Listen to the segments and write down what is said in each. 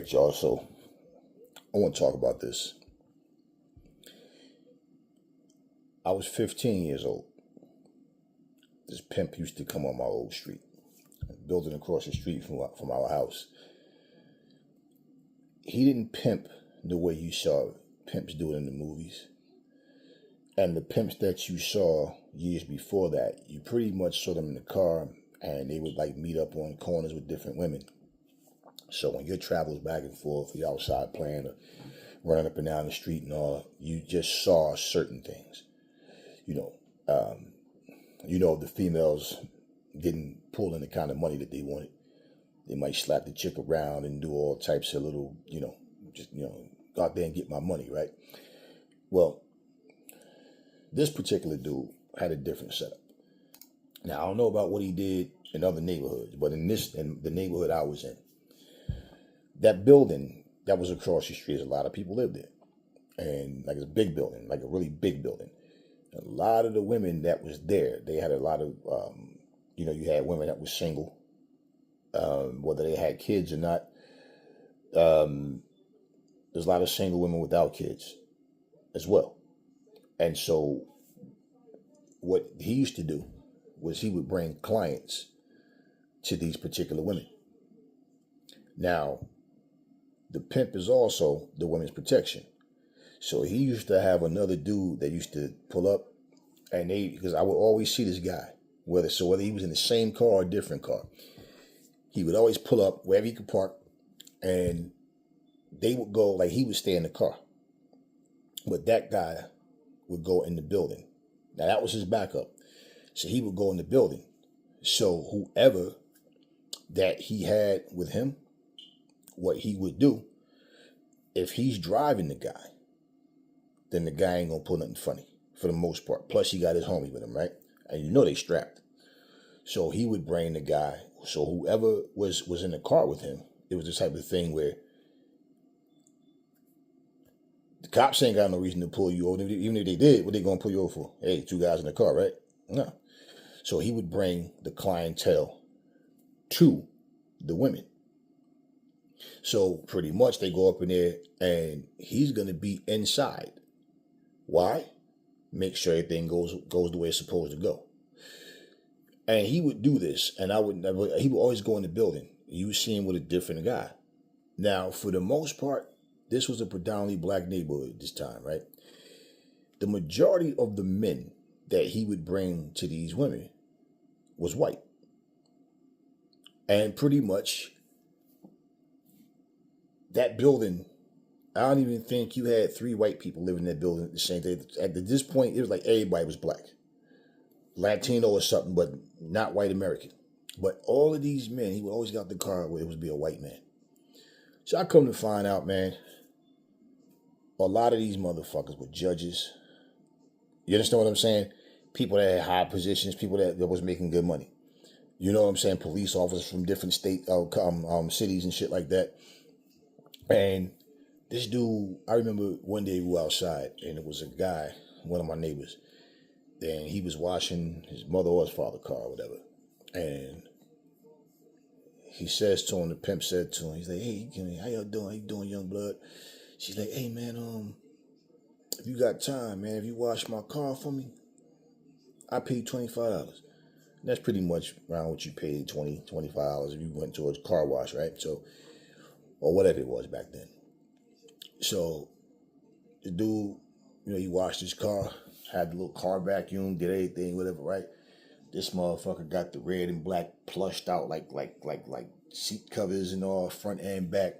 right, y'all. So I want to talk about this. I was 15 years old. This pimp used to come on my old street, building across the street from our house. He didn't pimp the way you saw pimps do it in the movies. And the pimps that you saw years before that, you pretty much saw them in the car and they would like meet up on corners with different women. So when your travels back and forth, you're outside playing or running up and down the street and all, you just saw certain things. If the females didn't pull in the kind of money that they wanted, they might slap the chick around and do all types of little, go out there and get my money, right? Well, this particular dude had a different setup. Now, I don't know about what he did in other neighborhoods, but in the neighborhood I was in, that building that was across the street, a lot of people lived there. And like it's a big building, like a really big building. A lot of the women that was there, they had a lot of, you had women that was single, whether they had kids or not. There's a lot of single women without kids as well. And so what he used to do was he would bring clients to these particular women. Now, the pimp is also the women's protection. So he used to have another dude that used to pull up, and because I would always see this guy, whether he was in the same car or a different car, he would always pull up wherever he could park, and they would go, like he would stay in the car, but that guy would go in the building. Now that was his backup. So he would go in the building. So whoever that he had with him, what he would do, if he's driving the guy, then the guy ain't gonna pull nothing funny for the most part. Plus he got his homie with him, right? And they strapped. So he would bring the guy. So whoever was in the car with him, it was the type of thing where the cops ain't got no reason to pull you over. Even if they did, what they gonna pull you over for? Hey, two guys in the car, right? No. So he would bring the clientele to the women. So pretty much they go up in there and he's gonna be inside. Why? Make sure everything goes the way it's supposed to go. And he would do this, and he would always go in the building. You would see him with a different guy. Now, for the most part, this was a predominantly black neighborhood this time, right? The majority of the men that he would bring to these women was white. And pretty much that building, I don't even think you had 3 white people living in that building at the same time. At this point, it was like everybody was black. Latino or something, but not white American. But all of these men, he would always get out the car where it would be a white man. So I come to find out, man, a lot of these motherfuckers were judges. You understand what I'm saying? People that had high positions, people that was making good money. You know what I'm saying? Police officers from different cities and shit like that. And this dude, I remember one day we were outside and it was a guy, one of my neighbors, and he was washing his mother or his father's car or whatever. And he says to him, the pimp said to him, he's like, hey, how y'all doing? How you doing, young blood? She's like, hey, man, if you got time, man, if you wash my car for me, I pay $25. And that's pretty much around what you paid, $25 if you went towards car wash, right? So, or whatever it was back then. So the dude, he washed his car, had the little car vacuum, did everything, whatever, right? This motherfucker got the red and black plushed out like seat covers and all, front and back.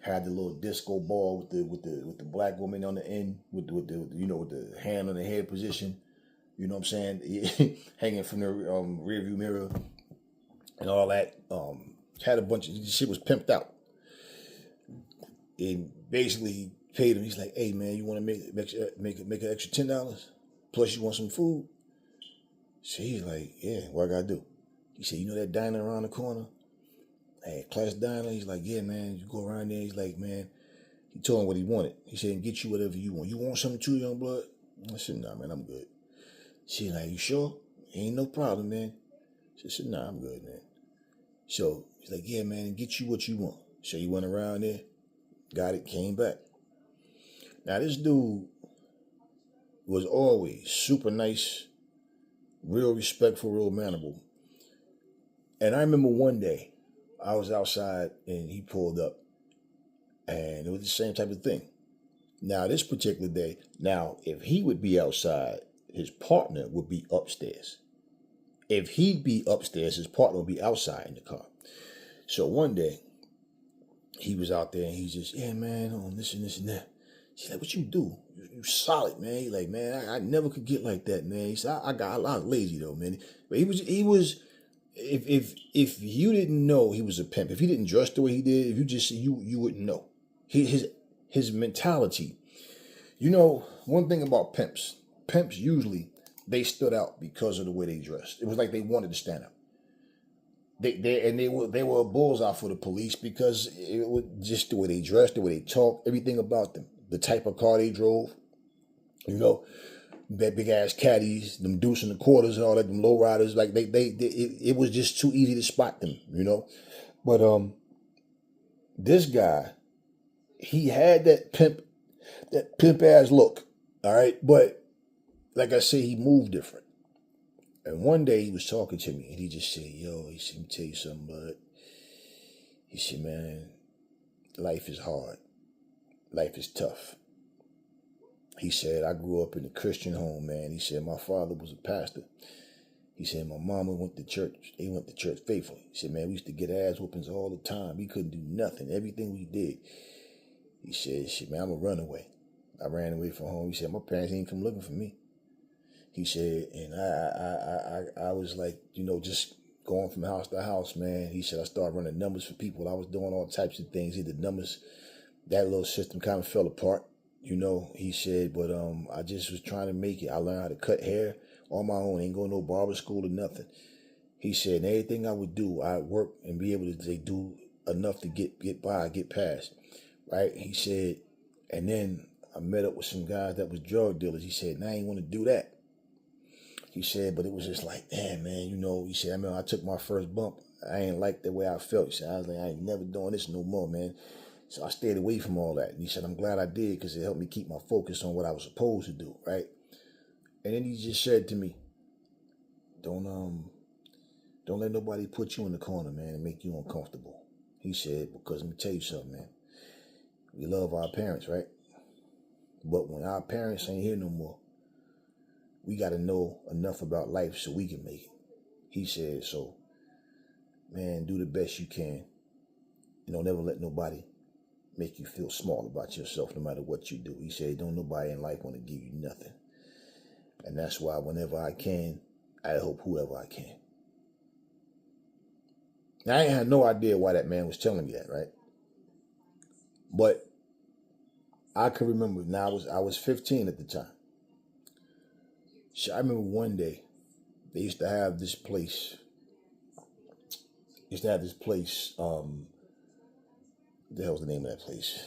Had the little disco ball with the black woman on the end, with the hand on the head position. You know what I'm saying? Hanging from the rear view mirror and all that. Had a bunch of shit was pimped out. And basically he paid him. He's like, hey man, you want to make an extra $10? Plus you want some food? So he's like, yeah, what I gotta do? He said, you know that diner around the corner? Hey, Class Diner? He's like, yeah, man, you go around there. He's like, man, he told him what he wanted. He said, get you whatever you want. You want something too, young blood? I said, nah, man, I'm good. She's like, you sure? Ain't no problem, man. She said, nah, I'm good, man. So he's like, yeah, man, get you what you want. So he went around there. got it, came back. Now this dude was always super nice, real respectful, real manable. And I remember one day I was outside and he pulled up and it was the same type of thing. Now this particular day, now if he would be outside, his partner would be upstairs. If he'd be upstairs, his partner would be outside in the car. So one day he was out there and he's just, yeah, man, on this and this and that. She's like, what you do? You solid, man. He's like, man, I never could get like that, man. He said, I got a lot of lazy though, man. But he was, if you didn't know he was a pimp, if he didn't dress the way he did, if you just you wouldn't know. His mentality. You know, one thing about pimps usually they stood out because of the way they dressed. It was like they wanted to stand out. They were a bullseye for the police because it was just the way they dressed, the way they talked, everything about them, the type of car they drove, you know, that big ass caddies, them deuce and the quarters and all that, them low riders, like it was just too easy to spot them, you know. But this guy, he had that pimp ass look, all right. But like I said, he moved different. And one day he was talking to me and he just said, yo, he said, let me tell you something, bud. He said, man, life is hard. Life is tough. He said, I grew up in a Christian home, man. He said, my father was a pastor. He said, my mama went to church. They went to church faithfully. He said, man, we used to get ass whoopings all the time. We couldn't do nothing. Everything we did. He said, shit, man, I'm a runaway. I ran away from home. He said, my parents ain't come looking for me. He said, and I was like, you know, just going from house to house, man. He said, I started running numbers for people. I was doing all types of things. He did numbers. That little system kind of fell apart, you know. He said, but I just was trying to make it. I learned how to cut hair on my own. Ain't going to no barber school or nothing. He said, and everything I would do, I'd work and be able to do enough to get by, get past, right? He said, and then I met up with some guys that was drug dealers. He said, now I ain't want to do that. He said, but it was just like, damn, man, you know, he said, I mean, I took my first bump. I ain't like the way I felt. He said, I was like, I ain't never doing this no more, man. So I stayed away from all that. And he said, I'm glad I did because it helped me keep my focus on what I was supposed to do, right? And then he just said to me, don't let nobody put you in the corner, man, and make you uncomfortable. He said, because let me tell you something, man. We love our parents, right? But when our parents ain't here no more, we got to know enough about life so we can make it. He said, so, man, do the best you can. You know, never let nobody make you feel small about yourself no matter what you do. He said, don't nobody in life want to give you nothing. And that's why whenever I can, I help whoever I can. Now, I ain't had no idea why that man was telling me that, right? But I can remember, now I was 15 at the time. So I remember one day, they used to have this place. What the hell's the name of that place?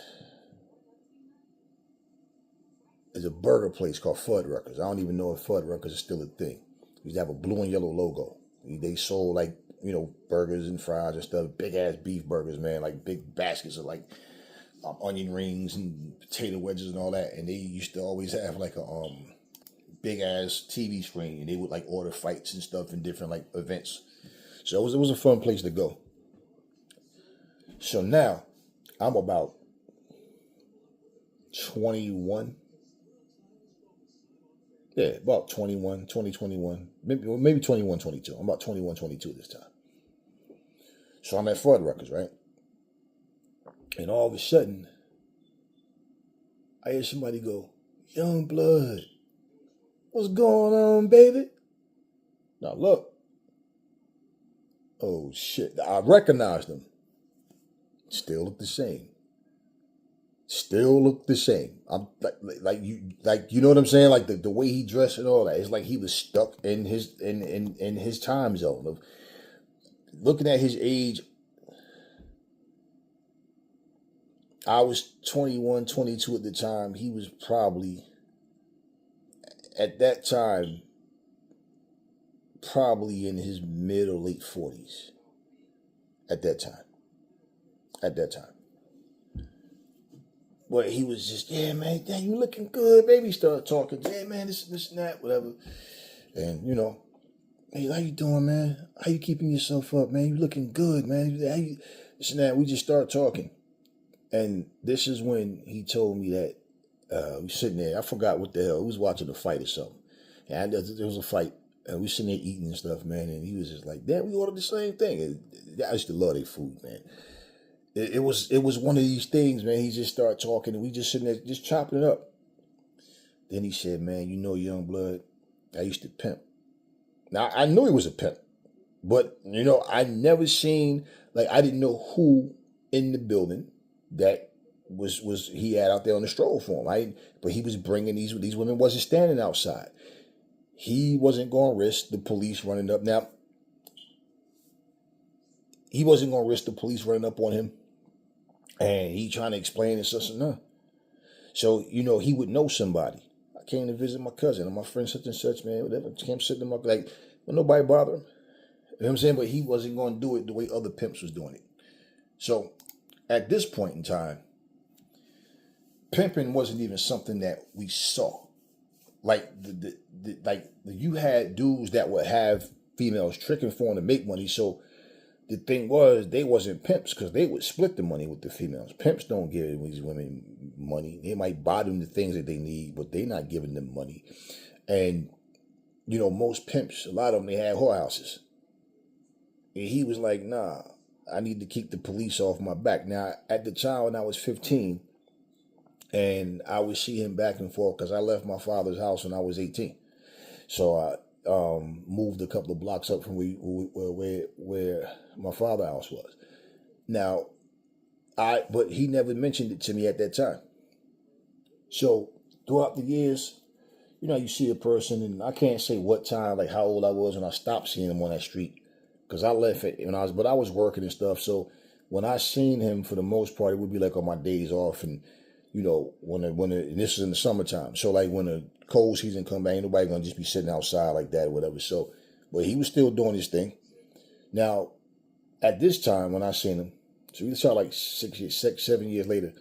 There's a burger place called Fuddruckers. I don't even know if Fuddruckers is still a thing. They used to have a blue and yellow logo. They sold like, you know, burgers and fries and stuff. Big ass beef burgers, man. Like big baskets of like onion rings and potato wedges and all that. And they used to always have like a big ass TV screen, and they would like order fights and stuff in different like events. So it was a fun place to go. So now I'm about 21. Yeah, about 21, 21, maybe 21, 22. I'm about 21, 22 this time. So I'm at Fuddruckers, right? And all of a sudden, I hear somebody go, Young Blood, what's going on, baby? Now look. Oh shit. I recognized them. Still look the same. Still look the same. I'm like you know what I'm saying? Like the way he dressed and all that. It's like he was stuck in his time zone of looking at his age. I was 21, 22 at the time. He was probably at that time probably in his mid or late 40s. At that time. But he was just, yeah, man, damn, you looking good, baby. Started talking, yeah, man, this and that, whatever. And, you know, hey, how you doing, man? How you keeping yourself up, man? You looking good, man. How you, this and that. We just started talking. And this is when he told me that we sitting there. I forgot what the hell. We was watching a fight or something. And there was a fight. And we sitting there eating and stuff, man. And he was just like, damn, we ordered the same thing. And I used to love their food, man. It was one of these things, man. He just started talking, and we just sitting there just chopping it up. Then he said, man, you know, young blood, I used to pimp. Now, I knew he was a pimp. But, you know, I never seen, like, I didn't know who in the building that was he had out there on the stroll for him. But he was bringing these women wasn't standing outside. He wasn't going to risk the police running up. Now, he wasn't going to risk the police running up on him. And he trying to explain and such and that. So, you know, he would know somebody. I came to visit my cousin and my friend such and such, man, whatever. Came sitting in my, like, well, nobody bother him. You know what I'm saying? But he wasn't going to do it the way other pimps was doing it. So, at this point in time, pimping wasn't even something that we saw. Like, you had dudes that would have females tricking for them to make money. So, the thing was, they wasn't pimps because they would split the money with the females. Pimps don't give these women money. They might buy them the things that they need, but they're not giving them money. And, you know, most pimps, a lot of them, they had whorehouses. And he was like, nah, I need to keep the police off my back. Now, at the time when I was 15, and I would see him back and forth because I left my father's house when I was 18. So I moved a couple of blocks up from where my father's house was. Now, but he never mentioned it to me at that time. So throughout the years, you know, you see a person, and I can't say what time, like how old I was when I stopped seeing him on that street, because I left it but I was working and stuff. So when I seen him, for the most part, it would be like on my days off, and you know, and this is in the summertime. So like when the cold season come back, ain't nobody gonna just be sitting outside like that or whatever. So, but he was still doing his thing. Now, at this time when I seen him, so we saw like 7 years later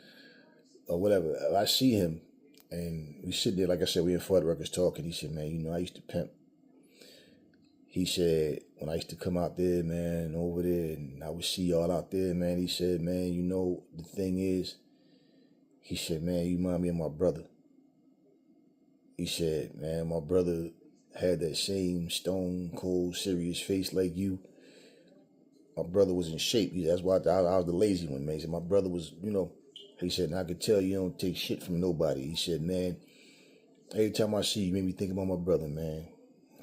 or whatever, I see him and we sit there, like I said, we in Fort Records talking. He said, man, you know, I used to pimp. He said, when I used to come out there, man, over there, and I would see y'all out there, man, he said, man, you know, the thing is, he said, man, you remind me of my brother. He said, man, my brother had that same stone cold serious face like you. My brother was in shape. That's why I was the lazy one, man. He said, my brother was, you know, he said, and I could tell you don't take shit from nobody. He said, man, every time I see you, make me think about my brother, man.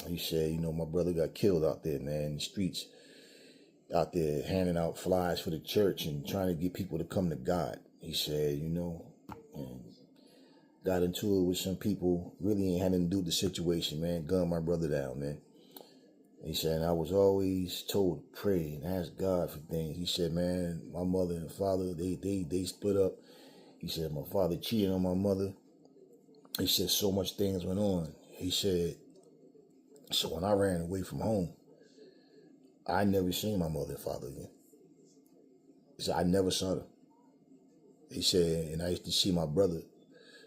He said, you know, my brother got killed out there, man, in the streets, out there handing out flyers for the church and trying to get people to come to God. He said, you know, and got into it with some people, really ain't had nothing to do with the situation, man. Gunned my brother down, man. He said, and I was always told to pray and ask God for things. He said, man, my mother and father, they split up. He said, my father cheated on my mother. He said, so much things went on. He said, so when I ran away from home, I never seen my mother and father again. He said, I never saw them. He said, and I used to see my brother,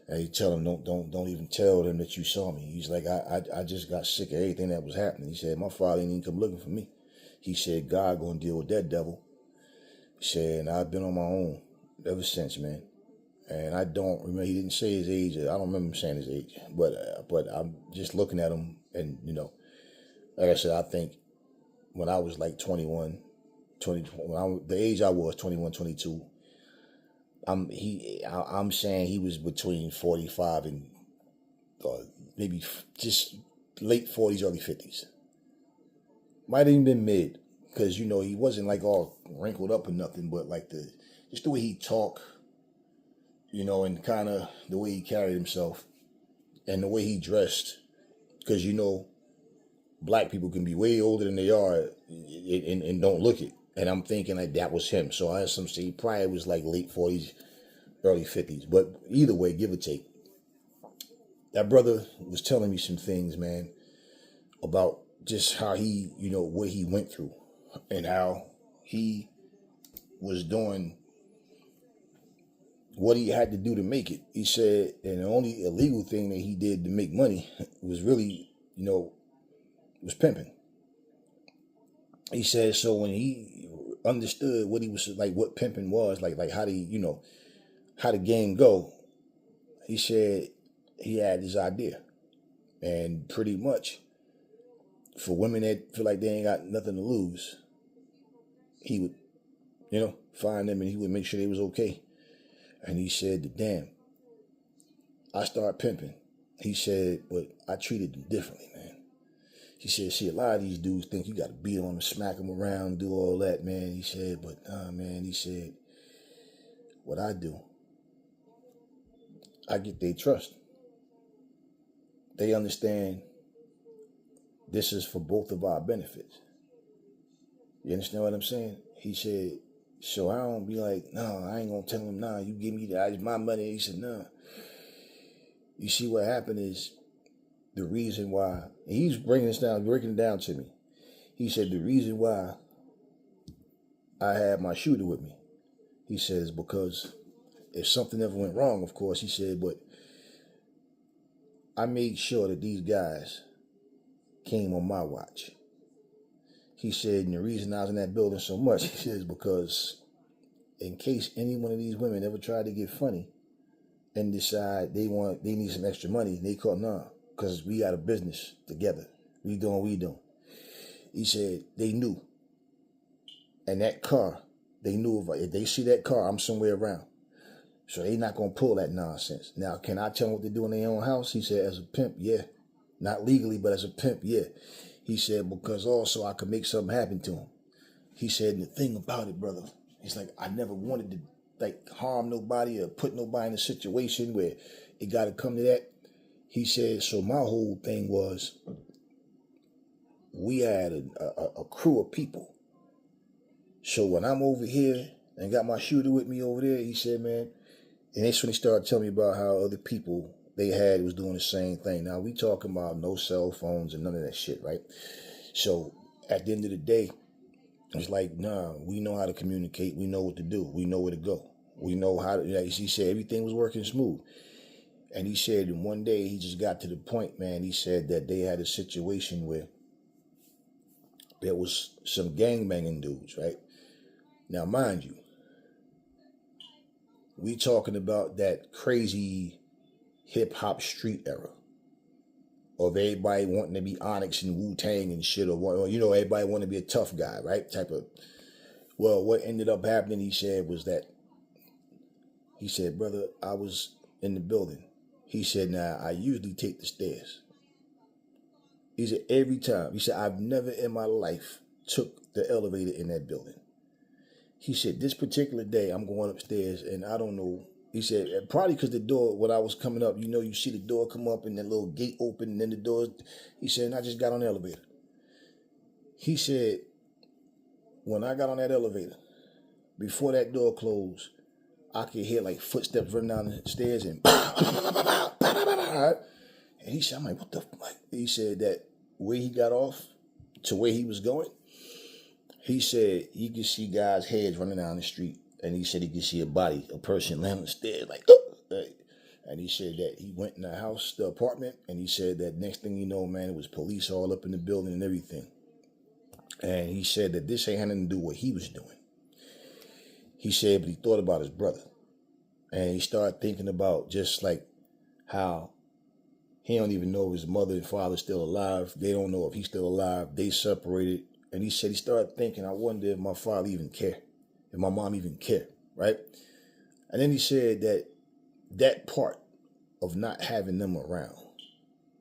and he tell him, don't even tell them that you saw me. He's like, I just got sick of everything that was happening. He said, my father didn't even come looking for me. He said, God gonna deal with that devil. He said, and I've been on my own ever since, man. And I don't remember, he didn't say his age. I don't remember him saying his age, but I'm just looking at him, and you know, like I said, I think when I was like 21, the age I was 21, 22. I'm saying he was between 45 and maybe just late 40s, early 50s. Might have even been mid, because you know he wasn't like all wrinkled up or nothing, but like just the way he talked, you know, and kind of the way he carried himself and the way he dressed, because you know black people can be way older than they are and don't look it. And I'm thinking like that was him. So I had some say he probably was like late 40s, early 50s. But either way, give or take. That brother was telling me some things, man, about just how he, you know, what he went through and how he was doing what he had to do to make it. He said, and the only illegal thing that he did to make money was really, was pimping. He said, so when he understood what he was like, what pimping was, like how how the game go, he said he had this idea. And pretty much for women that feel like they ain't got nothing to lose, he would, find them and he would make sure they was okay. And he said, damn, I started pimping. He said, but I treated them differently, man. He said, see, a lot of these dudes think you got to beat on them, smack them around, do all that, man. He said, but nah, man. He said, what I do, I get their trust. They understand this is for both of our benefits. You understand what I'm saying? He said, so I don't be like, no, I ain't going to tell him, nah, you give me my money. He said, nah. You see what happened is the reason why, and he's breaking it down to me. He said, the reason why I had my shooter with me, he says, because if something ever went wrong, of course, he said, but I made sure that these guys came on my watch. He said, and the reason I was in that building so much, he says, because in case any one of these women ever tried to get funny and decide they need some extra money, they call, nah, because we got a business together. We doing what we doing. He said, they knew. And that car, they knew if they see that car, I'm somewhere around. So they not going to pull that nonsense. Now, can I tell them what to do in their own house? He said, as a pimp, yeah. Not legally, but as a pimp, yeah. He said, because also I could make something happen to him. He said, and the thing about it, brother, he's like, I never wanted to harm nobody or put nobody in a situation where it got to come to that. He said, so my whole thing was, we had a crew of people. So when I'm over here and got my shooter with me over there, he said, man, and that's when he started telling me about how other people they had was doing the same thing. Now, we talking about no cell phones and none of that shit, right? So at the end of the day, it's like, nah, we know how to communicate. We know what to do. We know where to go. We know how to, he said everything was working smooth. And he said, and one day he just got to the point, man, he said that they had a situation where there was some gangbanging dudes, right? Now, mind you, we talking about that crazy hip-hop street era of everybody wanting to be Onyx and Wu-Tang and shit, or everybody want to be a tough guy, right? Well, what ended up happening, he said, was that, he said, brother, I was in the building. He said, now, I usually take the stairs. He said, every time. He said, I've never in my life took the elevator in that building. He said, this particular day, I'm going upstairs, and I don't know. He said, probably because the door, when I was coming up, you see the door come up and that little gate open, and then the door. He said, and I just got on the elevator. He said, when I got on that elevator, before that door closed, I could hear like footsteps running down the stairs and and he said, I'm like, what the fuck? He said that where he got off to where he was going, he said he could see guys' heads running down the street. And he said he could see a person laying on the stairs like, and he said that he went in the apartment, and he said that next thing you know, man, it was police all up in the building and everything. And he said that this ain't had nothing to do with what he was doing. He said, but he thought about his brother. And he started thinking about just like how he don't even know if his mother and father are still alive. They don't know if he's still alive. They separated. And he said he started thinking, I wonder if my father even cared, if my mom even cared, right? And then he said that part of not having them around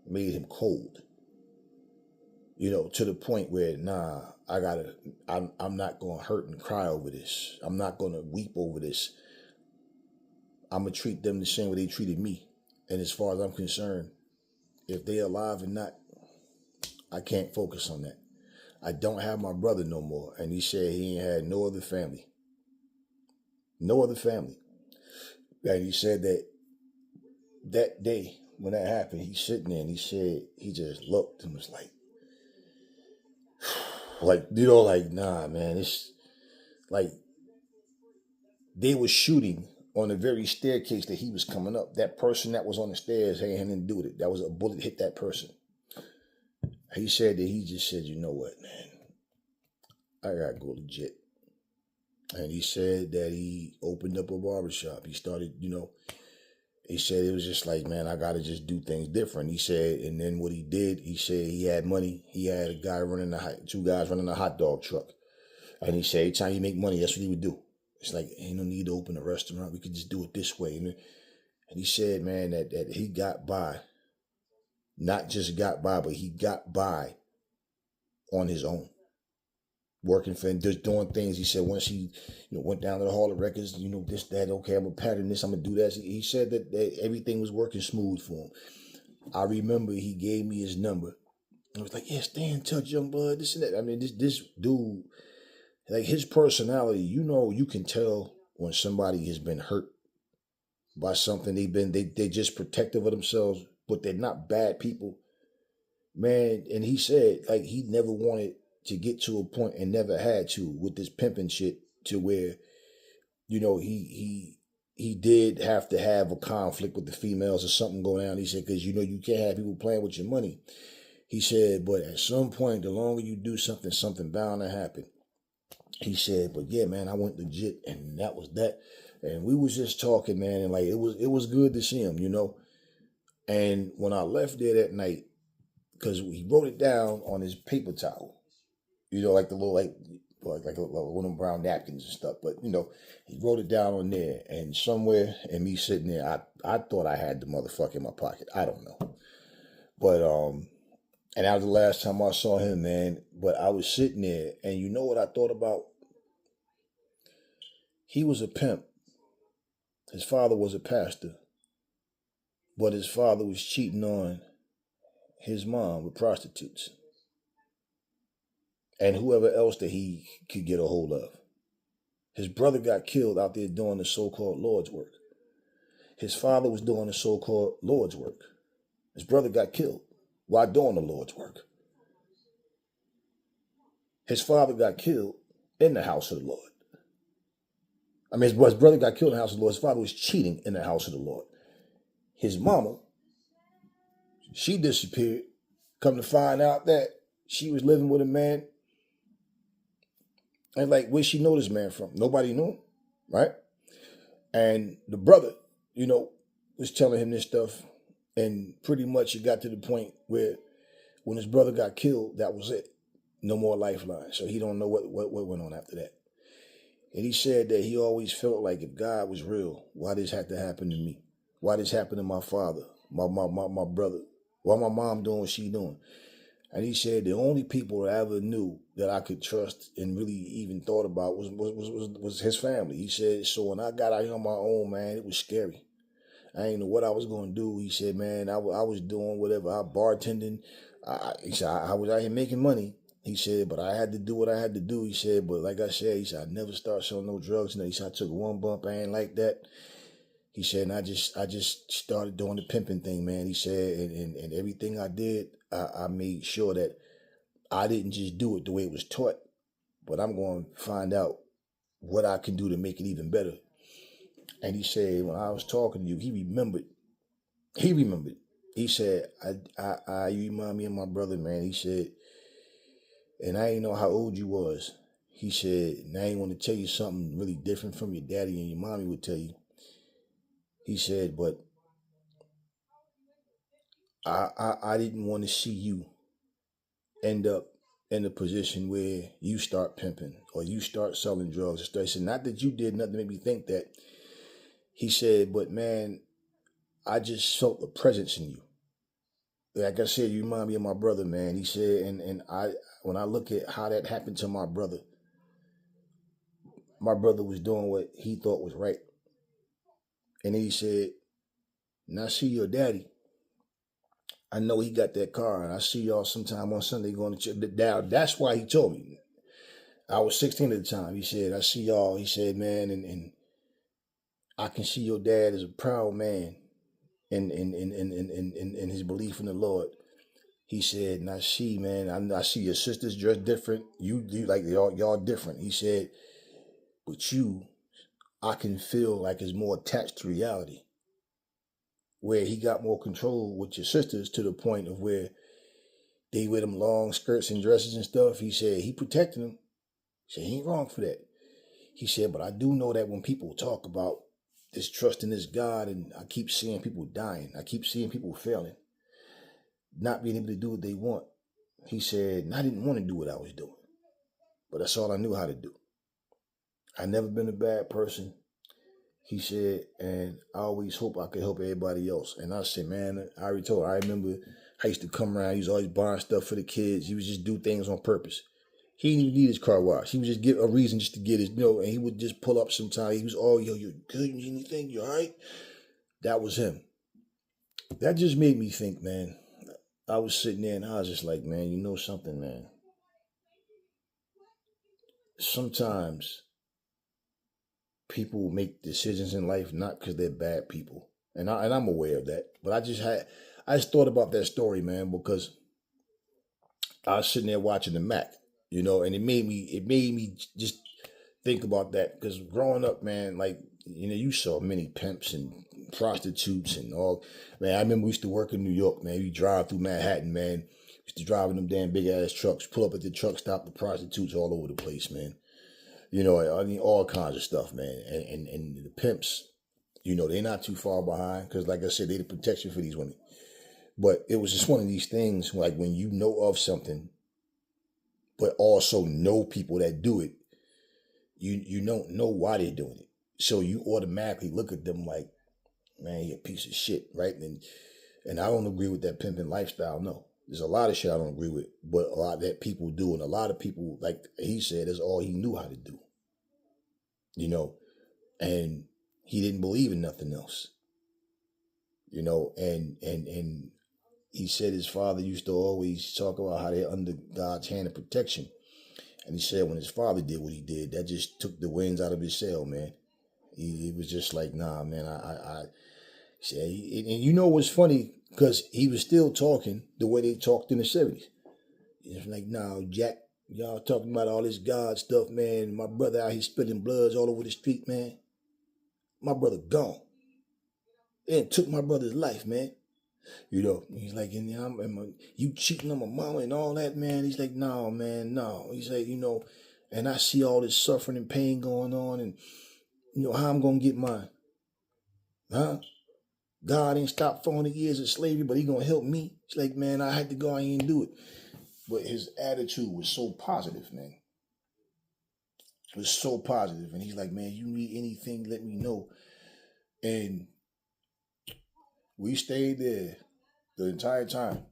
made him cold. To the point where, nah, I'm not going to hurt and cry over this. I'm not going to weep over this. I'm going to treat them the same way they treated me. And as far as I'm concerned, if they're alive or not, I can't focus on that. I don't have my brother no more. And he said he ain't had no other family. No other family. And he said that day when that happened, he's sitting there and he said he just looked and was like, nah, man, it's like they were shooting on the very staircase that he was coming up, that person that was on the stairs had nothing to do with it. That was a bullet hit that person. He said that he just said, you know what, man, I gotta go legit. And he said that he opened up a barbershop. He started, he said it was just like, man, I gotta just do things different. He said, and then what he did, he said he had money. He had two guys running a hot dog truck. And he said, every time he make money, that's what he would do. It's like, ain't no need to open a restaurant. We could just do it this way. And he said, man, that he got by. Not just got by, but he got by on his own. Working for him, just doing things. He said once he went down to the Hall of Records, this, that, okay, I'm going to pattern this, I'm going to do that. He said that everything was working smooth for him. I remember he gave me his number. I was like, yeah, stay in touch, young bud, this and that. I mean, this dude, like his personality, you can tell when somebody has been hurt by something. They're just protective of themselves, but they're not bad people. Man, and he said, like, he never wanted to get to a point and never had to with this pimping shit to where, he did have to have a conflict with the females or something going on. He said, because, you can't have people playing with your money. He said, but at some point, the longer you do something bound to happen. He said, but yeah, man, I went legit, and that was that. And we was just talking, man, and like, it was good to see him, And when I left there that night, because he wrote it down on his paper towel, like the little, like one of them brown napkins and stuff. But, he wrote it down on there, and somewhere, and me sitting there, I thought I had the motherfucker in my pocket. I don't know. But, and that was the last time I saw him, man. But I was sitting there, and you know what I thought about? He was a pimp. His father was a pastor. But his father was cheating on his mom with prostitutes. And whoever else that he could get a hold of. His brother got killed out there doing the so-called Lord's work. His father was doing the so-called Lord's work. His brother got killed while doing the Lord's work. His father got killed in the house of the Lord. I mean, his brother got killed in the house of the Lord. His father was cheating in the house of the Lord. His mama, she disappeared. Come to find out that she was living with a man. And like, where she know this man from? Nobody knew him, right? And the brother, was telling him this stuff. And pretty much it got to the point where when his brother got killed, that was it. No more lifeline. So he don't know what went on after that. And he said that he always felt like if God was real, why this had to happen to me? Why this happened to my father, my brother? Why my mom doing what she doing? And he said the only people that I ever knew that I could trust and really even thought about was his family. He said, so when I got out here on my own, man, it was scary. I didn't know what I was going to do. He said, man, I was doing whatever. I bartending. He said, I was out here making money. He said, but I had to do what I had to do. He said, but like I said, he said, I never start selling no drugs. And he said, I took one bump. I ain't like that. He said, and I just started doing the pimping thing, man. He said, and everything I did, I made sure that I didn't just do it the way it was taught, but I'm going to find out what I can do to make it even better. And he said, when I was talking to you, he remembered. He said, you remind me of my brother, man. He said, and I didn't know how old you was. He said, and I ain't want to tell you something really different from your daddy and your mommy would tell you. He said, but I didn't want to see you end up in a position where you start pimping or you start selling drugs. He said, not that you did nothing to make me think that. He said, but man, I just felt the presence in you. Like I said, you remind me of my brother, man. He said, and when I look at how that happened to my brother was doing what he thought was right. And then he said, and I see your daddy. I know he got that car, and I see y'all sometime on Sunday going to church. That's why he told me. I was 16 at the time. He said, I see y'all. He said, man, and I can see your dad as a proud man in his belief in the Lord. He said, and I see, man, I see your sisters dressed different. You like y'all different. He said, but you I can feel like it's more attached to reality, where he got more control with your sisters to the point of where they wear them long skirts and dresses and stuff. He said he protected them. He said he ain't wrong for that. He said, but I do know that when people talk about this trust in this God, and I keep seeing people dying, I keep seeing people failing, not being able to do what they want. He said, and I didn't want to do what I was doing, but that's all I knew how to do. I never been a bad person. He said, and I always hope I could help everybody else. And I said, man, I already told her, I remember I used to come around, he was always buying stuff for the kids. He would just do things on purpose. He didn't even need his car wash. He would just give a reason just to get his, and he would just pull up sometime. He was, oh, yo, you good? You need anything? You all right? That was him. That just made me think, man. I was sitting there and I was just like, man, you know something, man? Sometimes people make decisions in life not because they're bad people. And I'm aware of that. But I just thought about that story, man, because I was sitting there watching the Mac, and it made me just think about that. Because growing up, man, like, you saw many pimps and prostitutes and all. Man, I remember we used to work in New York, man. We drive through Manhattan, man. We used to drive in them damn big ass trucks, pull up at the truck stop, the prostitutes all over the place, man. I mean, all kinds of stuff, man. And the pimps, they're not too far behind because, like I said, they're the protection for these women. But it was just one of these things, like when you know of something, but also know people that do it, you don't know why they're doing it. So you automatically look at them like, man, you're a piece of shit, right? And I don't agree with that pimping lifestyle, no. There's a lot of shit I don't agree with, but a lot that people do, and a lot of people, like he said, that's all he knew how to do. And he didn't believe in nothing else. And he said his father used to always talk about how they're under God's hand of protection. And he said when his father did what he did, that just took the winds out of his sail, man. He was just like, nah, man, I said, and you know what's funny? Because he was still talking the way they talked in the 70s. It's like, nah, Jack, y'all talking about all this God stuff, man. My brother out here spilling bloods all over the street, man. My brother gone. It took my brother's life, man. He's like, you cheating on my mama and all that, man. He's like, no, man, no. He's like, and I see all this suffering and pain going on, and how I'm gonna get mine, huh? God ain't stopped 400 years of slavery, but he gonna help me. It's like, man, I had to go out here and do it. But his attitude was so positive, man. It was so positive. And he's like, man, you need anything, let me know. And we stayed there the entire time.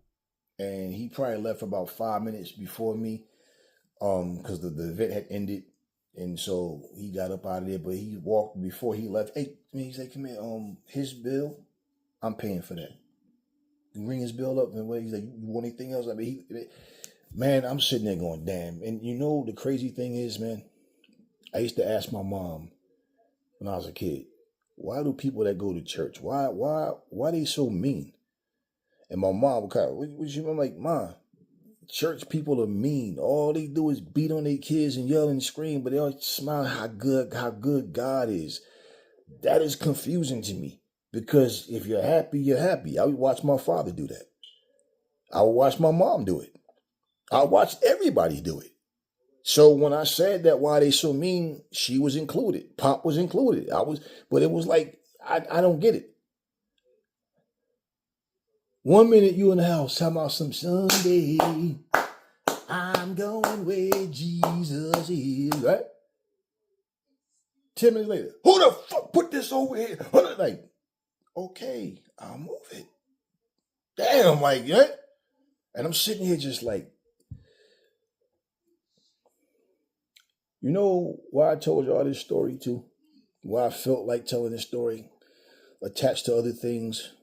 And he probably left about 5 minutes before me, because the event had ended. And so he got up out of there, but he walked before he left. Hey, he's like, come here, his bill, I'm paying for that. You ring his bill up, and he's like, you want anything else? I mean, man, I'm sitting there going, damn. And the crazy thing is, man, I used to ask my mom when I was a kid, why do people that go to church, why they so mean? And my mom would kind of, I'm like, Mom, church people are mean. All they do is beat on their kids and yell and scream, but they always smile how good God is. That is confusing to me. Because if you're happy, you're happy. I would watch my father do that. I would watch my mom do it. I watched everybody do it. So when I said that why they so mean, she was included. Pop was included. But it was like, I don't get it. 1 minute you in the house talking about some Sunday, I'm going where Jesus is, right? 10 minutes later, who the fuck put this over here? Like, okay, I'll move it. Damn, like, yeah. And I'm sitting here just like, you know why I told y'all this story too? Why I felt like telling this story attached to other things?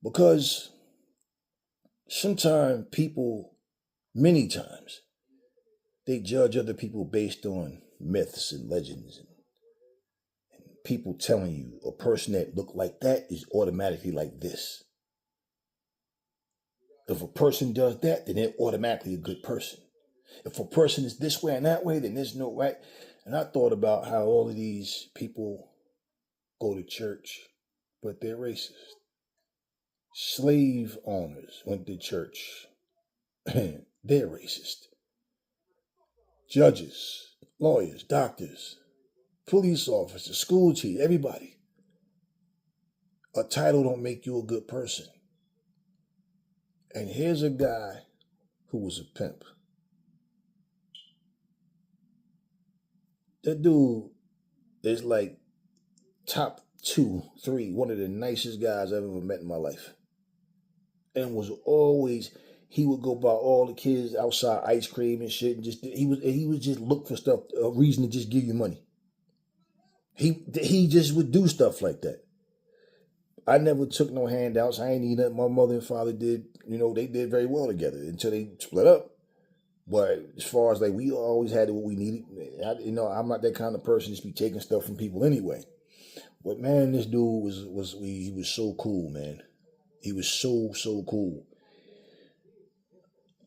Because sometimes people, many times, they judge other people based on myths and legends and people telling you a person that look like that is automatically like this. If a person does that, then they're automatically a good person. If a person is this way and that way, then there's no right. And I thought about how all of these people go to church, but they're racist. Slave owners went to church, and they're racist. Judges, lawyers, doctors, police officers, school chiefs, everybody. A title don't make you a good person. And here's a guy who was a pimp. That dude is like top 2, 3, one of the nicest guys I've ever met in my life. And was always, he would go buy all the kids outside ice cream and shit, and he would just look for stuff, a reason to just give you money. He just would do stuff like that. I never took no handouts. I ain't need nothing. My mother and father did, they did very well together until they split up. But as far as like, we always had what we needed. I'm not that kind of person to just be taking stuff from people anyway. But man, this dude he was so cool, man. He was so cool.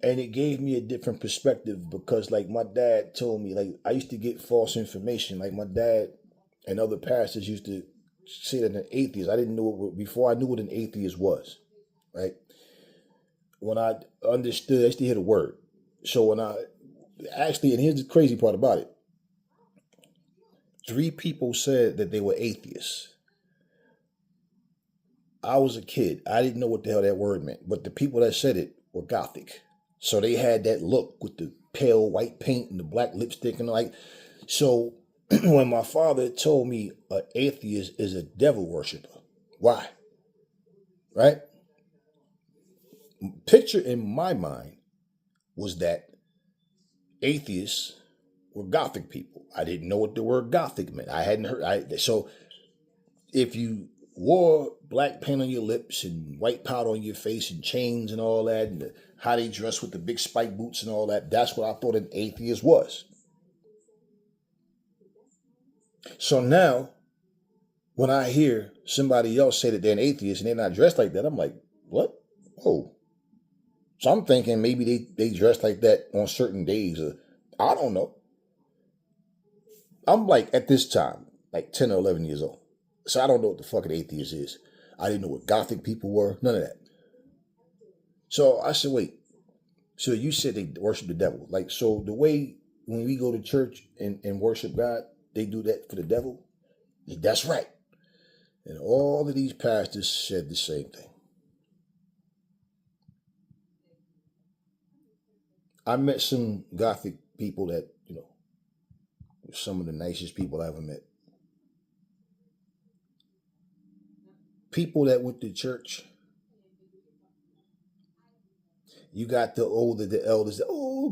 And it gave me a different perspective because like my dad told me, like I used to get false information. Like my dad and other pastors used to say that an atheist, I didn't know before I knew what an atheist was, right? When I understood, I used to hear the word. So when and here's the crazy part about it. 3 people said that they were atheists. I was a kid. I didn't know what the hell that word meant, but the people that said it were Gothic. So they had that look with the pale white paint and the black lipstick and like, so when my father told me an atheist is a devil worshiper, why? Right? Picture in my mind was that atheists were Gothic people. I didn't know what the word Gothic meant. I hadn't heard. So if you wore black paint on your lips and white powder on your face and chains and all that, and how they dress with the big spike boots and all that, that's what I thought an atheist was. So now, when I hear somebody else say that they're an atheist and they're not dressed like that, I'm like, what? Oh. So I'm thinking maybe they dress like that on certain days. I don't know. I'm like, at this time, like 10 or 11 years old. So I don't know what the fuck an atheist is. I didn't know what Gothic people were. None of that. So I said, wait. So you said they worship the devil. Like, so the way when we go to church and worship God, they do that for the devil? That's right. And all of these pastors said the same thing. I met some Gothic people that, some of the nicest people I ever met. People that went to church. You got the elders,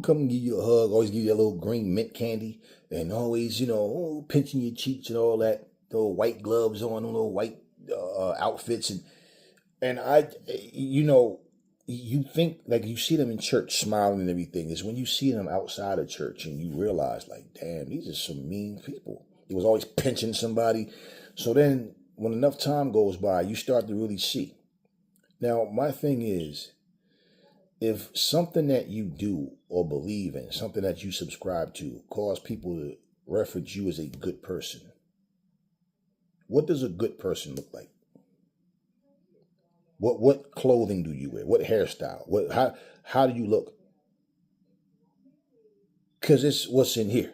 come give you a hug, always give you a little green mint candy, and always, pinching your cheeks and all that, the little white gloves on, little white outfits. And you think, like, you see them in church smiling and everything. Is when you see them outside of church and you realize, like, damn, these are some mean people. He was always pinching somebody. So then when enough time goes by, you start to really see. Now, my thing is, if something that you do or believe in, something that you subscribe to, cause people to reference you as a good person, what does a good person look like? What clothing do you wear? What hairstyle? How do you look? Because it's what's in here.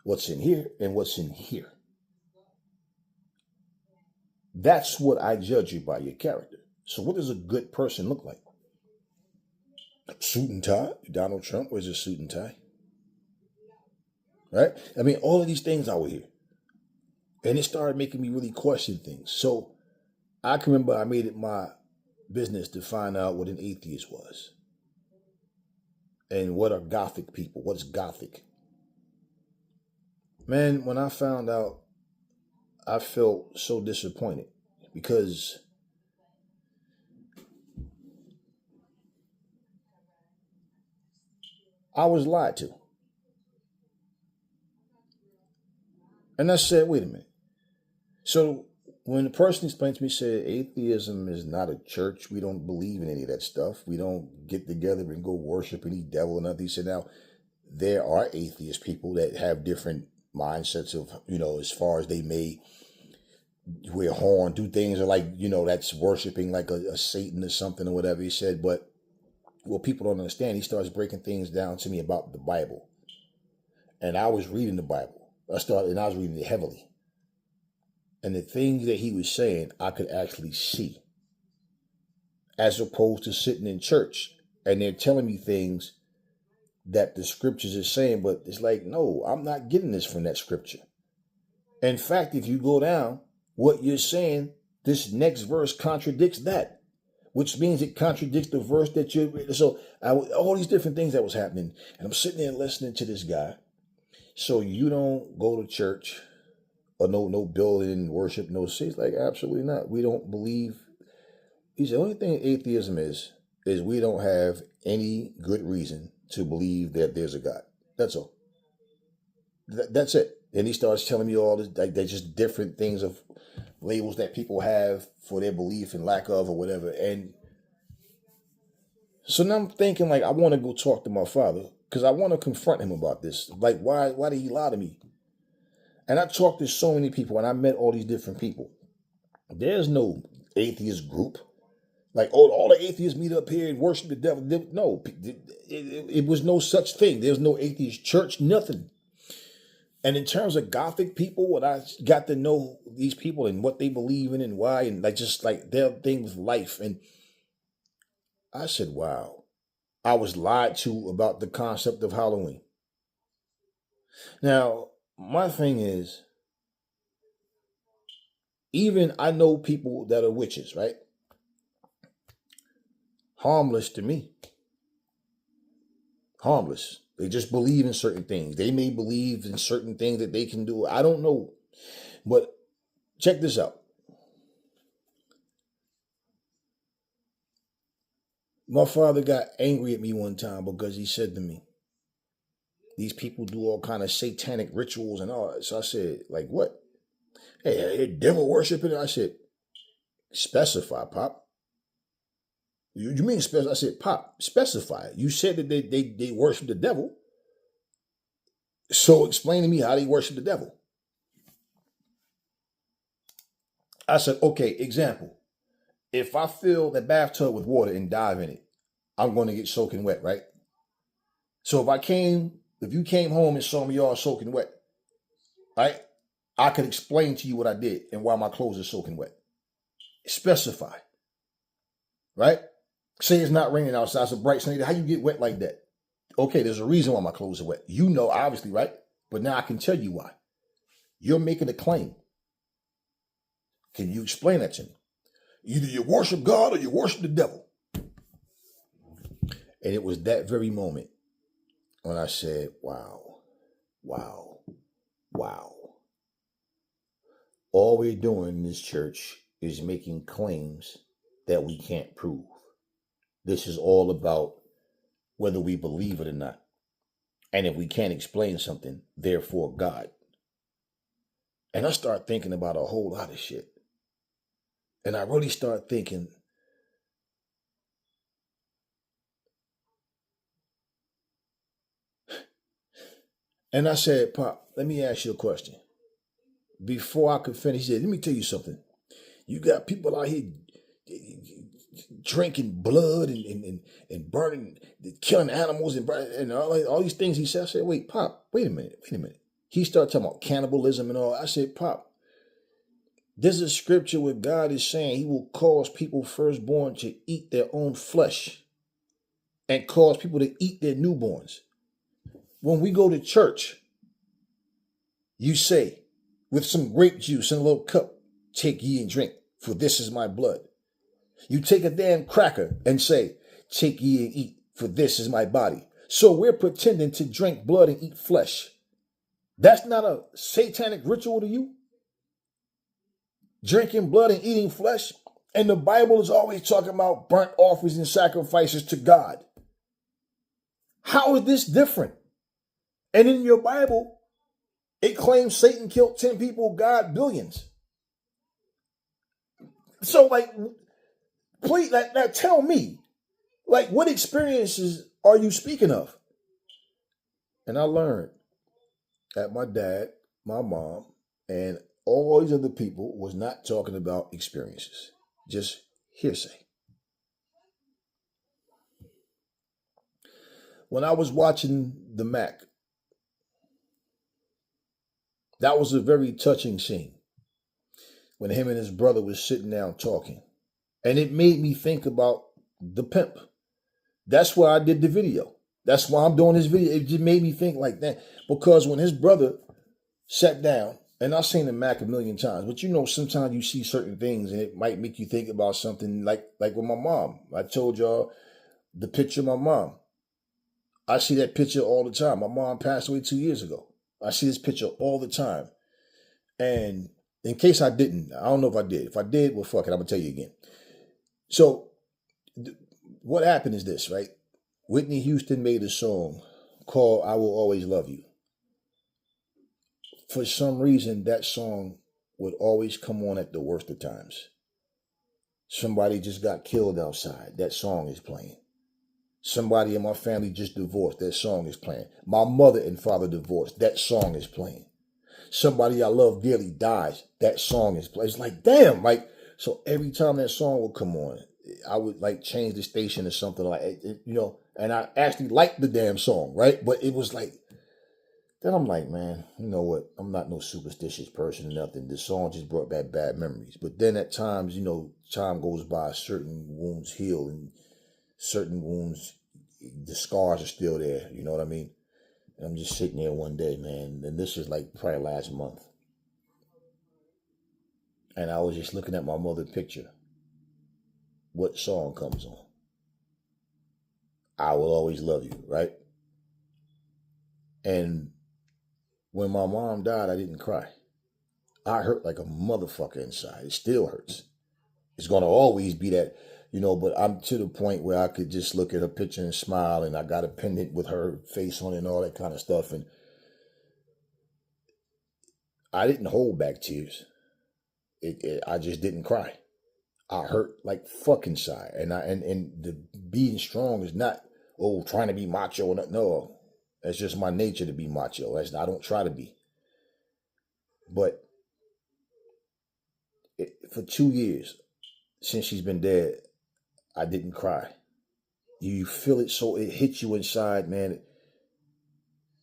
What's in here and what's in here. That's what I judge you by, your character. So what does a good person look like? Suit and tie? Donald Trump wears a suit and tie. Right? I mean, all of these things over here. And it started making me really question things. So I can remember I made it my business to find out what an atheist was. And what are Gothic people? What's Gothic? Man, when I found out, I felt so disappointed because I was lied to. And I said, wait a minute. So when the person explained to me, said, atheism is not a church. We don't believe in any of that stuff. We don't get together and go worship any devil or nothing. He said, now, there are atheist people that have different mindsets of, as far as they may wear horn, do things or like, that's worshiping like a Satan or something or whatever he said. But what people don't understand, he starts breaking things down to me about the Bible. And I was reading the Bible. I was reading it heavily. And the things that he was saying, I could actually see. As opposed to sitting in church and they're telling me things that the scriptures are saying, but it's like, no, I'm not getting this from that scripture. In fact, if you go down, what you're saying, this next verse contradicts that, which means it contradicts the verse that you're reading. So all these different things that was happening. And I'm sitting there listening to this guy. So you don't go to church or no building, worship, no seats? Like, absolutely not. We don't believe. He said, the only thing atheism is we don't have any good reason to believe that there's a God. That's all. That's it. And he starts telling me all this, like, they're just different things of labels that people have for their belief and lack of or whatever. And so now I'm thinking, like, I want to go talk to my father because I want to confront him about this. Like, why did he lie to me? And I talked to so many people and I met all these different people. There's no atheist group. Like, oh, all the atheists meet up here and worship the devil. No, it was no such thing. There's no atheist church, nothing. And in terms of Gothic people, when I got to know these people and what they believe in and why, and like just like their thing with life, and I said, wow, I was lied to about the concept of Halloween. Now, my thing is, even I know people that are witches, right? Harmless to me. Harmless. They just believe in certain things. They may believe in certain things that they can do. I don't know. But check this out. My father got angry at me one time because he said to me, these people do all kind of satanic rituals and all that. So I said, like, what? Hey, devil worshiping? I said, specify, Pop. You mean specify? I said, Pop, specify. You said that they worship the devil. So explain to me how they worship the devil. I said, okay, example. If I fill the bathtub with water and dive in it, I'm going to get soaking wet, right? So if you came home and saw me all soaking wet, right? I could explain to you what I did and why my clothes are soaking wet. Specify, right? Say it's not raining outside, it's a bright sunny day. How you get wet like that? Okay, there's a reason why my clothes are wet. You know, obviously, right? But now I can tell you why. You're making a claim. Can you explain that to me? Either you worship God or you worship the devil. And it was that very moment when I said, wow, wow, wow. All we're doing in this church is making claims that we can't prove. This is all about whether we believe it or not. And if we can't explain something, therefore God. And I start thinking about a whole lot of shit. And I really start thinking, and I said, Pop, let me ask you a question. Before I could finish, he said, let me tell you something. You got people out here drinking blood and burning, killing animals and all these things. He said, I said, wait, Pop, wait a minute. He started talking about cannibalism and all. I said, Pop, there's a scripture where God is saying he will cause people firstborn to eat their own flesh and cause people to eat their newborns. When we go to church, you say, with some grape juice in a little cup, take ye and drink, for this is my blood. You take a damn cracker and say, take ye and eat, for this is my body. So we're pretending to drink blood and eat flesh. That's not a satanic ritual to you? Drinking blood and eating flesh? And the Bible is always talking about burnt offerings and sacrifices to God. How is this different? And in your Bible, it claims Satan killed 10 people, God billions. So, like, please, now tell me, like, what experiences are you speaking of? And I learned that my dad my mom, and all these other people was not talking about experiences, just hearsay. When I was watching the Mac, that was a very touching scene when him and his brother was sitting down talking. And it made me think about the pimp. That's why I did the video. That's why I'm doing this video. It just made me think like that. Because when his brother sat down, and I've seen the Mac a million times, but you know, sometimes you see certain things and it might make you think about something like with my mom. I told y'all the picture of my mom. I see that picture all the time. My mom passed away 2 years ago. I see this picture all the time. And in case I didn't, I don't know if I did. If I did, well, fuck it. I'm going to tell you again. So what happened is this, right? Whitney Houston made a song called I Will Always Love You. For some reason, that song would always come on at the worst of times. Somebody just got killed outside. That song is playing. Somebody in my family just divorced. That song is playing. My mother and father divorced. That song is playing. Somebody I love dearly dies. That song is playing. It's like, damn. Like, so every time that song would come on, I would like change the station or something like it, you know, and I actually liked the damn song, right? But it was like, then I'm like, man, you know what? I'm not no superstitious person or nothing. This song just brought back bad memories. But then at times, you know, time goes by, certain wounds heal and certain wounds, the scars are still there. You know what I mean? And I'm just sitting there one day, man, and this is like probably last month. And I was just looking at my mother's picture. What song comes on? I Will Always Love You, right? And when my mom died, I didn't cry. I hurt like a motherfucker inside. It still hurts. It's going to always be that, you know, but I'm to the point where I could just look at her picture and smile, and I got a pendant with her face on it and all that kind of stuff. And I didn't hold back tears. I just didn't cry. I hurt like fuck inside. And the being strong is not, trying to be macho. No, that's just my nature to be macho. I don't try to be. But for 2 years, since she's been dead, I didn't cry. You feel it, so it hits you inside, man.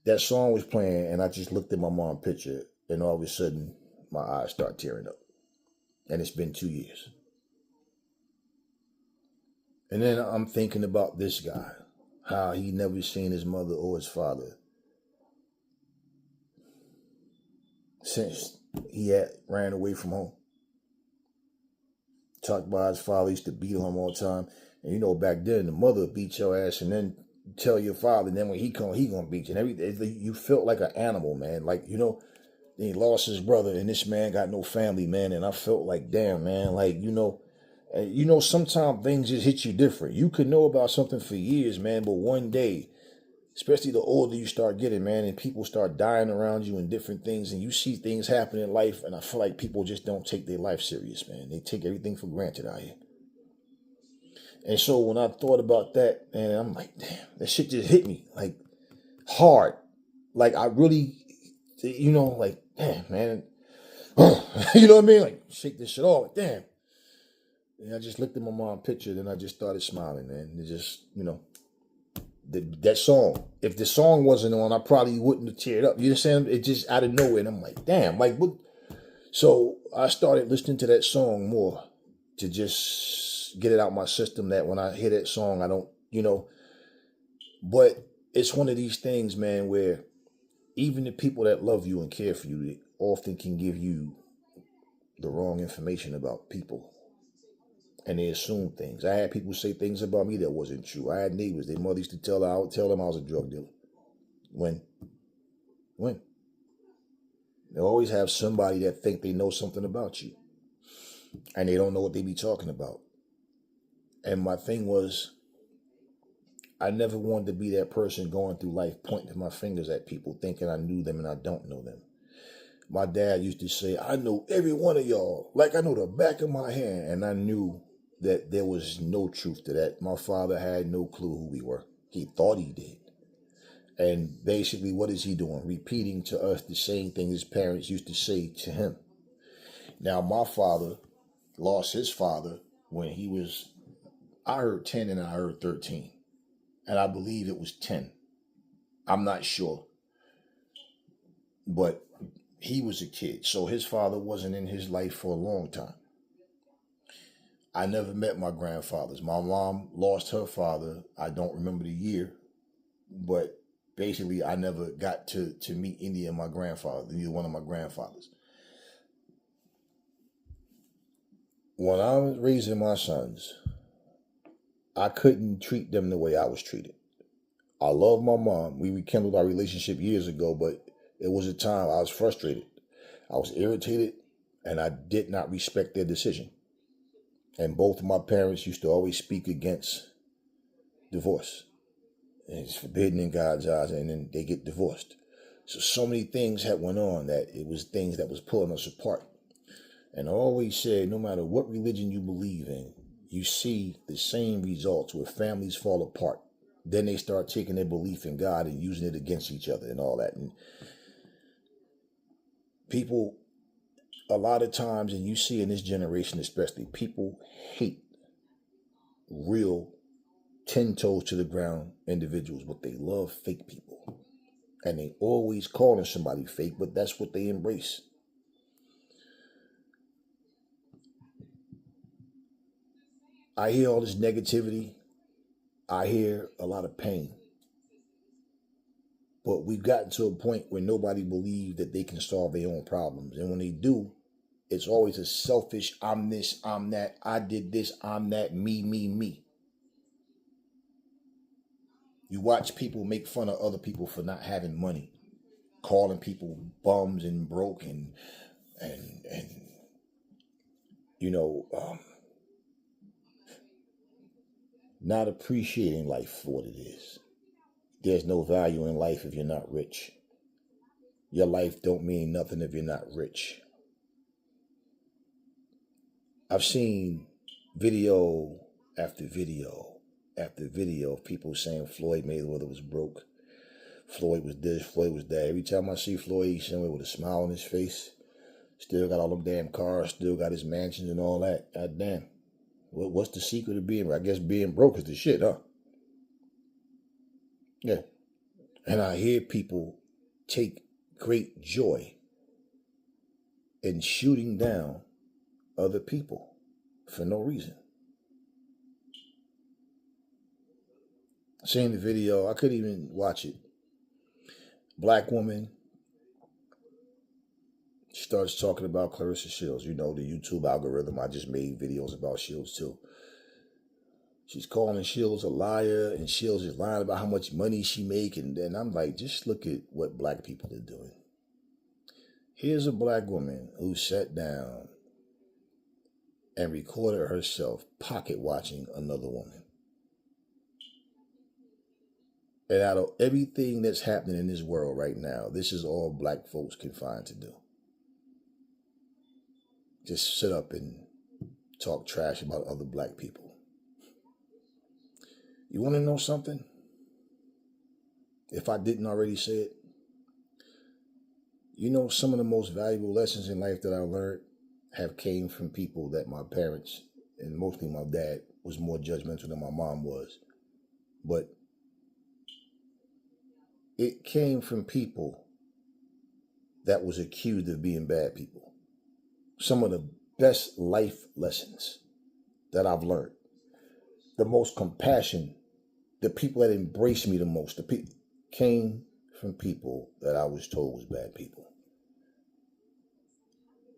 That song was playing, and I just looked at my mom's picture, and all of a sudden, my eyes start tearing up. And it's been 2 years. And then I'm thinking about this guy, how he never seen his mother or his father since he had ran away from home. Talked about his father used to beat on him all the time. And you know, back then, the mother beat your ass and then tell your father, and then when he come, he gonna beat you. And everything, you felt like an animal, man. Like, you know, he lost his brother, and this man got no family, man. And I felt like, damn, man, like, you know, sometimes things just hit you different. You could know about something for years, man, but one day, especially the older you start getting, man, and people start dying around you and different things, and you see things happen in life, and I feel like people just don't take their life serious, man. They take everything for granted out here. And so when I thought about that, man, I'm like, damn, that shit just hit me, like, hard. Like, I really, you know, like, damn, man. You know what I mean? Like, shake this shit off. Damn. And I just looked at my mom's picture, then I just started smiling, man. It just, you know, that song. If the song wasn't on, I probably wouldn't have teared up. You understand? It just out of nowhere, and I'm like, damn, like what? So I started listening to that song more to just get it out my system. That when I hear that song, I don't, you know. But it's one of these things, man, where even the people that love you and care for you, they often can give you the wrong information about people. And they assume things. I had people say things about me that wasn't true. I had neighbors. Their mother used to tell them I was a drug dealer. When? They always have somebody that think they know something about you. And they don't know what they be talking about. And my thing was, I never wanted to be that person going through life pointing my fingers at people thinking I knew them and I don't know them. My dad used to say, I know every one of y'all, like I know the back of my hand. And I knew that there was no truth to that. My father had no clue who we were. He thought he did. And basically, what is he doing? Repeating to us the same thing his parents used to say to him. Now, my father lost his father when he was, I heard 10 and I heard 13. And I believe it was 10. I'm not sure. But he was a kid. So his father wasn't in his life for a long time. I never met my grandfathers. My mom lost her father. I don't remember the year. But basically, I never got to meet any of my grandfathers, either one of my grandfathers. When I was raising my sons, I couldn't treat them the way I was treated. I love my mom. We rekindled our relationship years ago, but it was a time I was frustrated. I was irritated, and I did not respect their decision. And both of my parents used to always speak against divorce. And it's forbidden in God's eyes, and then they get divorced. So many things had went on that it was things that was pulling us apart. And I always said, no matter what religion you believe in, you see the same results where families fall apart. Then they start taking their belief in God and using it against each other and all that. And people, a lot of times, and you see in this generation especially, people hate real 10 toes to the ground individuals, but they love fake people. And they always calling somebody fake, but that's what they embrace. I hear all this negativity. I hear a lot of pain. But we've gotten to a point where nobody believes that they can solve their own problems. And when they do, it's always a selfish, I'm this, I'm that, I did this, I'm that, me, me, me. You watch people make fun of other people for not having money, calling people bums and broke and you know, not appreciating life for what it is. There's no value in life if you're not rich. Your life don't mean nothing if you're not rich. I've seen video after video after video of people saying Floyd Mayweather was broke. Floyd was this, Floyd was that. Every time I see Floyd, he's somewhere with a smile on his face. Still got all them damn cars, still got his mansions and all that. God damn. What's the secret of being broke? I guess being broke is the shit, huh? Yeah. And I hear people take great joy in shooting down other people for no reason. Seeing the video, I couldn't even watch it. Black woman starts talking about Clarissa Shields. You know, the YouTube algorithm. I just made videos about Shields too. She's calling Shields a liar, and Shields is lying about how much money she make. And then I'm like, just look at what black people are doing. Here's a black woman who sat down and recorded herself pocket watching another woman. And out of everything that's happening in this world right now, this is all black folks can find to do. Just sit up and talk trash about other black people. You want to know something? If I didn't already say it, you know, some of the most valuable lessons in life that I learned have came from people that my parents, and mostly my dad, was more judgmental than my mom was. But it came from people that was accused of being bad people. Some of the best life lessons that I've learned, the most compassion, the people that embraced me the most, came from people that I was told was bad people.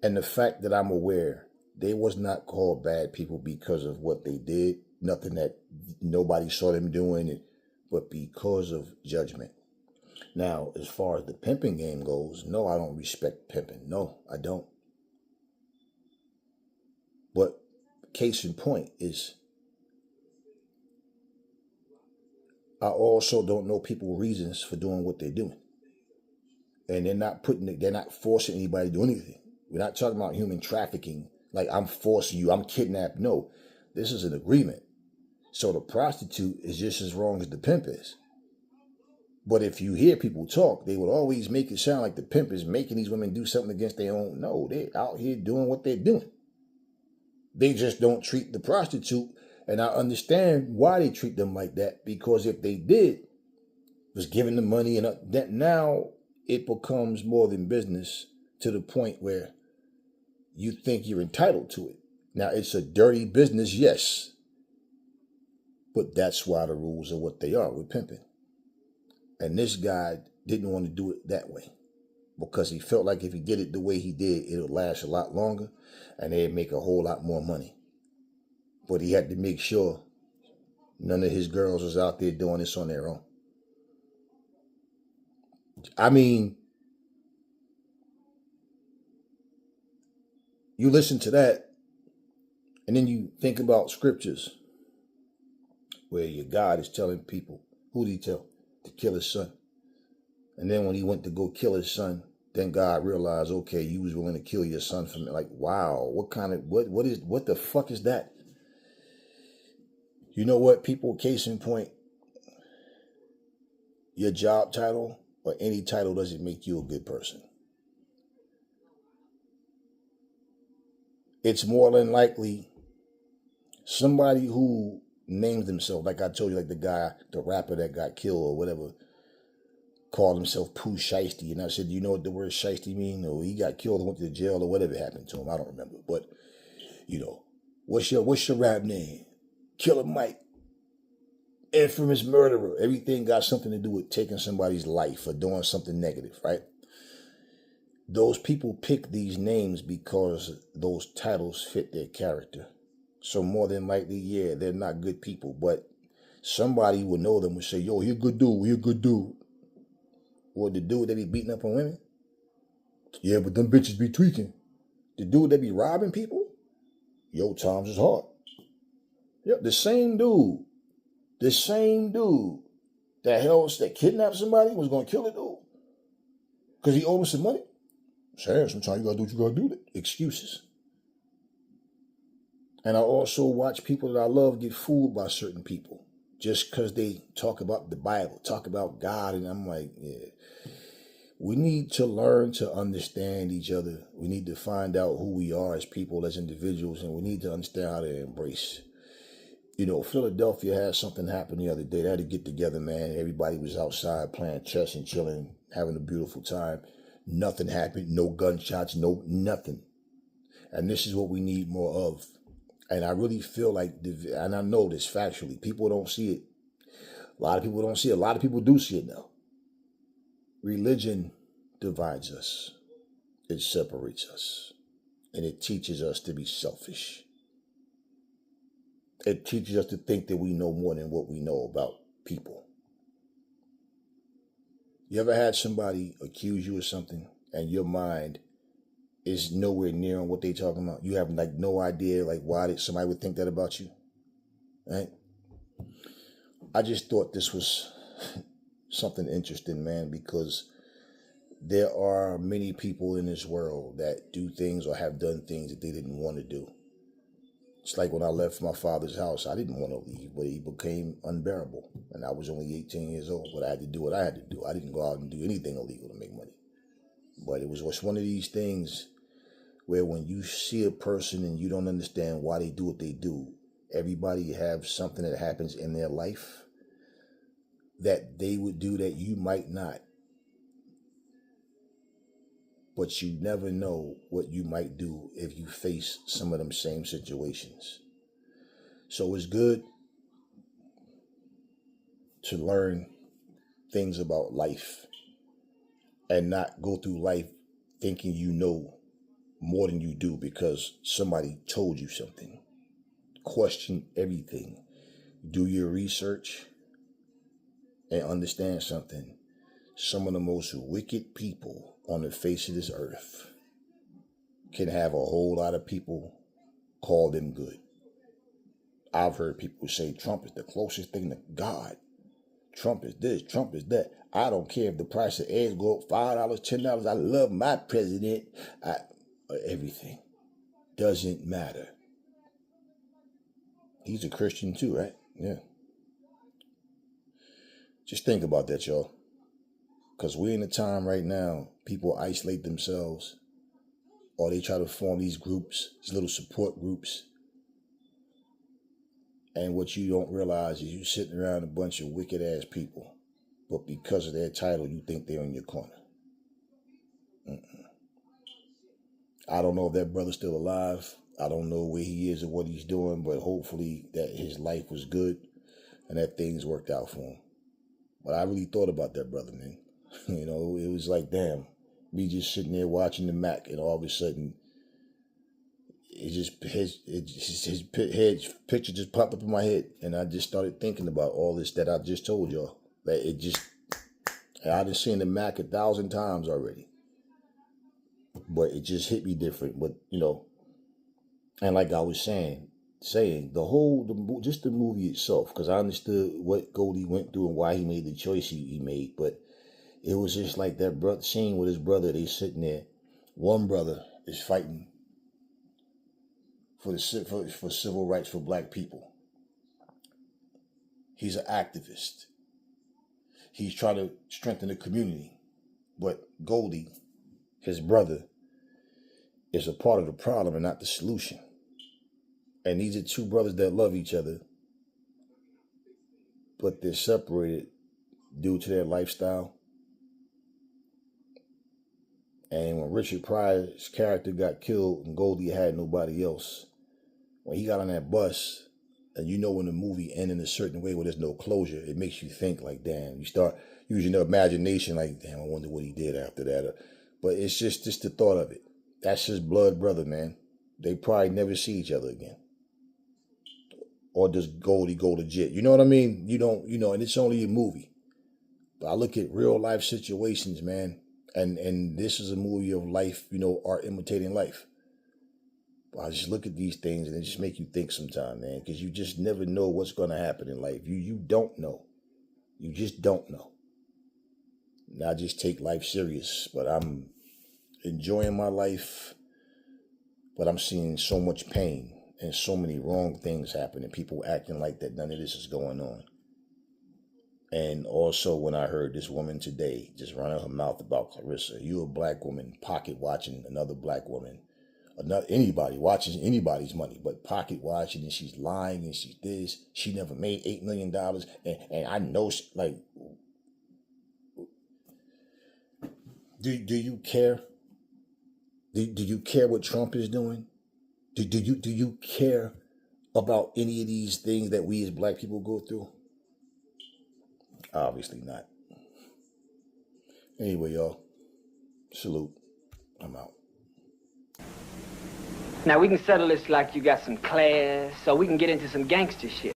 And the fact that I'm aware they was not called bad people because of what they did, nothing that nobody saw them doing, but because of judgment. Now, as far as the pimping game goes, no, I don't respect pimping. No, I don't. But case in point is, I also don't know people's reasons for doing what they're doing. And they're not forcing anybody to do anything. We're not talking about human trafficking, like I'm forcing you, I'm kidnapped. No, this is an agreement. So the prostitute is just as wrong as the pimp is. But if you hear people talk, they would always make it sound like the pimp is making these women do something against their own. No, they're out here doing what they're doing. They just don't treat the prostitute. And I understand why they treat them like that, because if they did, was giving them money, and that now it becomes more than business to the point where you think you're entitled to it. Now, it's a dirty business, yes. But that's why the rules are what they are with pimping. And this guy didn't want to do it that way, because he felt like if he did it the way he did, it'll last a lot longer and they'd make a whole lot more money. But he had to make sure none of his girls was out there doing this on their own. I mean, you listen to that and then you think about scriptures where your God is telling people, who did he tell? To kill his son. And then when he went to go kill his son, then God realized, okay, you was willing to kill your son for me. Like, wow, what the fuck is that? You know what, people, case in point, your job title or any title doesn't make you a good person. It's more than likely somebody who names themselves, like I told you, like the rapper that got killed or whatever, called himself Pooh Shiesty. And I said, you know what the word shiesty mean? Or he got killed or went to jail or whatever happened to him. I don't remember. But, you know, what's your rap name? Killer Mike. Infamous murderer. Everything got something to do with taking somebody's life or doing something negative, right? Those people pick these names because those titles fit their character. So more than likely, yeah, they're not good people, but somebody would know them and say, yo, he a good dude. Or the dude that be beating up on women? Yeah, but them bitches be tweaking. The dude that be robbing people? Yo, times is hard. Yep, the same dude that kidnapped somebody was going to kill a dude because he owed him some money. Sad, sometimes you got to do what you got to do. Excuses. And I also watch people that I love get fooled by certain people just because they talk about the Bible, talk about God. And I'm like, yeah, we need to learn to understand each other. We need to find out who we are as people, as individuals, and we need to understand how to embrace. You know, Philadelphia had something happen the other day. They had to get together, man. Everybody was outside playing chess and chilling, having a beautiful time. Nothing happened. No gunshots, no nothing. And this is what we need more of. And I really feel like, and I know this factually, people don't see it. A lot of people don't see it. A lot of people do see it now. Religion divides us. It separates us. And it teaches us to be selfish. It teaches us to think that we know more than what we know about people. You ever had somebody accuse you of something and your mind is nowhere near on what they talking about? You have like no idea like why did somebody would think that about you, right? I just thought this was something interesting, man, because there are many people in this world that do things or have done things that they didn't want to do. It's like when I left my father's house, I didn't want to leave, but he became unbearable. And I was only 18 years old, but I had to do what I had to do. I didn't go out and do anything illegal to make money. But it was one of these things where when you see a person and you don't understand why they do what they do, everybody have something that happens in their life that they would do that you might not. But you never know what you might do if you face some of them same situations. So it's good to learn things about life and not go through life thinking you know more than you do because somebody told you something. Question everything. Do your research and understand something. Some of the most wicked people on the face of this earth can have a whole lot of people call them good. I've heard people say Trump is the closest thing to God. Trump is this, Trump is that. I don't care if the price of eggs go up $5, $10. I love my president. Everything doesn't matter. He's a Christian too, right? Yeah. Just think about that, y'all. Because we're in a time right now, people isolate themselves, or they try to form these groups, these little support groups. And what you don't realize is you're sitting around a bunch of wicked ass people. But because of their title, you think they're in your corner. I don't know if that brother's still alive. I don't know where he is or what he's doing, but hopefully that his life was good and that things worked out for him. But I really thought about that brother, man. You know, it was like, damn, me just sitting there watching the Mac, and all of a sudden, his picture just popped up in my head, and I just started thinking about all this that I just told y'all. That I've been seeing the Mac 1,000 times already, but it just hit me different. But you know, and like I was saying just the movie itself, because I understood what Goldie went through and why he made the choice he made, but it was just like that scene with his brother. They sitting there. One brother is fighting for civil rights for black people. He's an activist. He's trying to strengthen the community. But Goldie, his brother, is a part of the problem and not the solution. And these are two brothers that love each other, but they're separated due to their lifestyle. And when Richard Pryor's character got killed and Goldie had nobody else, when he got on that bus, and you know when the movie ends in a certain way where there's no closure, it makes you think like, damn, you start using your imagination like, damn, I wonder what he did after that. But it's just the thought of it. That's his blood brother, man. They probably never see each other again. Or does Goldie go legit? You know what I mean? And it's only a movie. But I look at real life situations, man. And this is a movie of life, art imitating life. But I just look at these things and it just make you think sometime, man. Because you just never know what's going to happen in life. You don't know. You just don't know. And I just take life serious. But I'm enjoying my life. But I'm seeing so much pain and so many wrong things happening. People acting like that none of this is going on. And also when I heard this woman today just running her mouth about Clarissa, you a black woman pocket watching another black woman, anybody watching anybody's money, but pocket watching, and she's lying and she's this. She never made $8 million. And I know, do you care? Do you care what Trump is doing? Do you care about any of these things that we as black people go through? Obviously not. Anyway, y'all, salute. I'm out. Now we can settle this like you got some class, so we can get into some gangster shit.